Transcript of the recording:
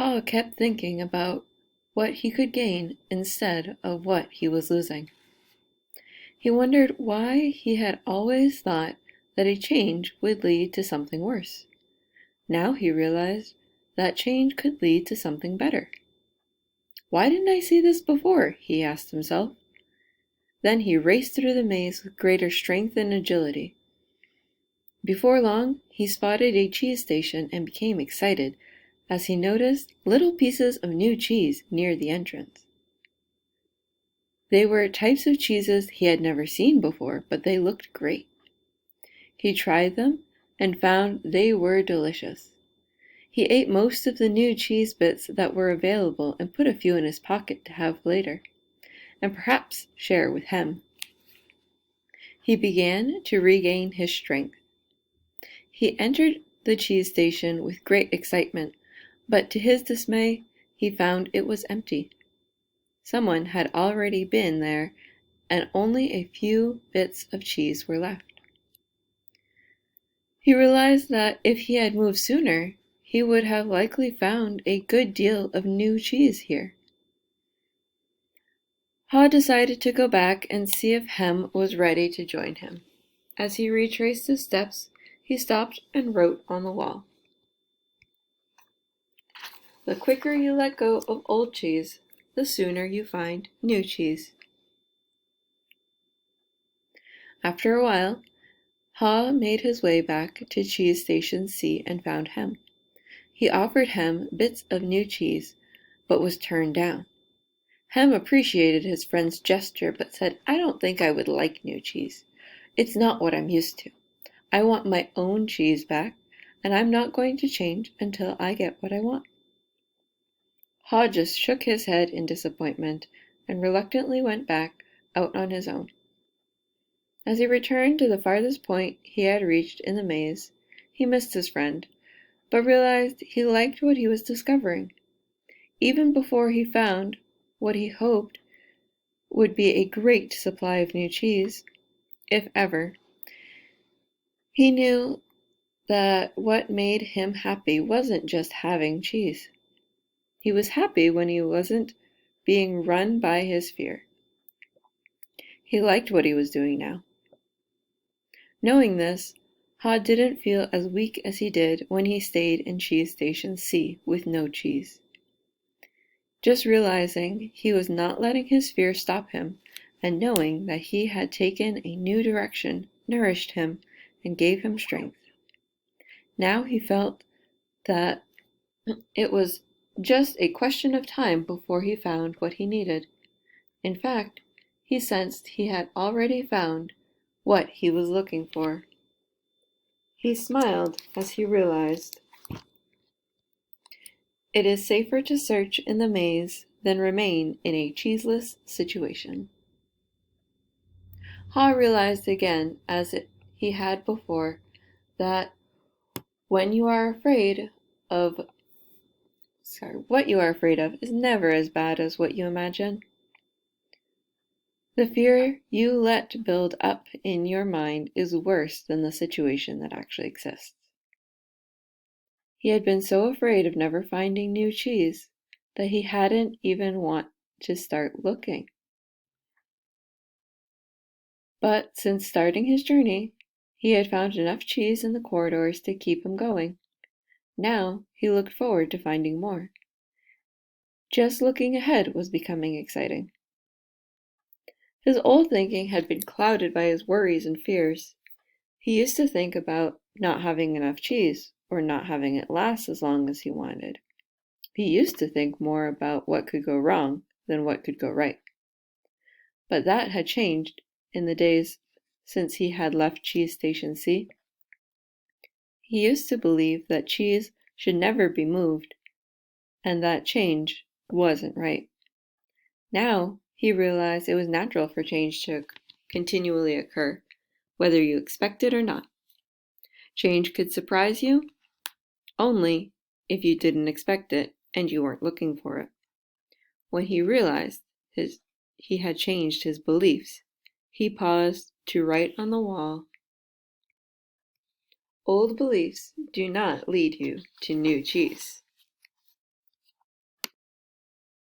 Ha kept thinking about what he could gain instead of what he was losing. He wondered why he had always thought that a change would lead to something worse. Now he realized that change could lead to something better. Why didn't I see this before? He asked himself. Then he raced through the maze with greater strength and agility. Before long, he spotted a cheese station and became excited as he noticed little pieces of new cheese near the entrance. They were types of cheeses he had never seen before, but they looked great. He tried them and found they were delicious. He ate most of the new cheese bits that were available and put a few in his pocket to have later, and perhaps share with Hem. He began to regain his strength. He entered the cheese station with great excitement, but to his dismay, he found it was empty. Someone had already been there, and only a few bits of cheese were left. He realized that if he had moved sooner, he would have likely found a good deal of new cheese here. Ha decided to go back and see if Hem was ready to join him. As he retraced his steps, he stopped and wrote on the wall. The quicker you let go of old cheese, the sooner you find new cheese. After a while, Ha made his way back to Cheese Station C and found Hem. He offered Hem bits of new cheese, but was turned down. Hem appreciated his friend's gesture, but said, "I don't think I would like new cheese. It's not what I'm used to. I want my own cheese back, and I'm not going to change until I get what I want." Ha just shook his head in disappointment and reluctantly went back out on his own. As he returned to the farthest point he had reached in the maze, he missed his friend, but realized he liked what he was discovering. Even before he found what he hoped would be a great supply of new cheese, if ever, he knew that what made him happy wasn't just having cheese. He was happy when he wasn't being run by his fear. He liked what he was doing now. Knowing this, Ha didn't feel as weak as he did when he stayed in Cheese Station C with no cheese. Just realizing he was not letting his fear stop him, and knowing that he had taken a new direction nourished him and gave him strength. Now he felt that it was just a question of time before he found what he needed. In fact, he sensed he had already found what he was looking for. He smiled as he realized it is safer to search in the maze than remain in a cheeseless situation. Ha realized again, as he had before, that what you are afraid of is never as bad as what you imagine. The fear you let build up in your mind is worse than the situation that actually exists. He had been so afraid of never finding new cheese that he hadn't even want to start looking. But since starting his journey, he had found enough cheese in the corridors to keep him going. Now he looked forward to finding more. Just looking ahead was becoming exciting. His old thinking had been clouded by his worries and fears. He used to think about not having enough cheese, or not having it last as long as he wanted. He used to think more about what could go wrong than what could go right. But that had changed in the days since he had left Cheese Station C. He used to believe that cheese should never be moved, and that change wasn't right. Now he realized it was natural for change to continually occur, whether you expect it or not. Change could surprise you only if you didn't expect it and you weren't looking for it. When he realized he had changed his beliefs, he paused to write on the wall, "Old beliefs do not lead you to new cheese."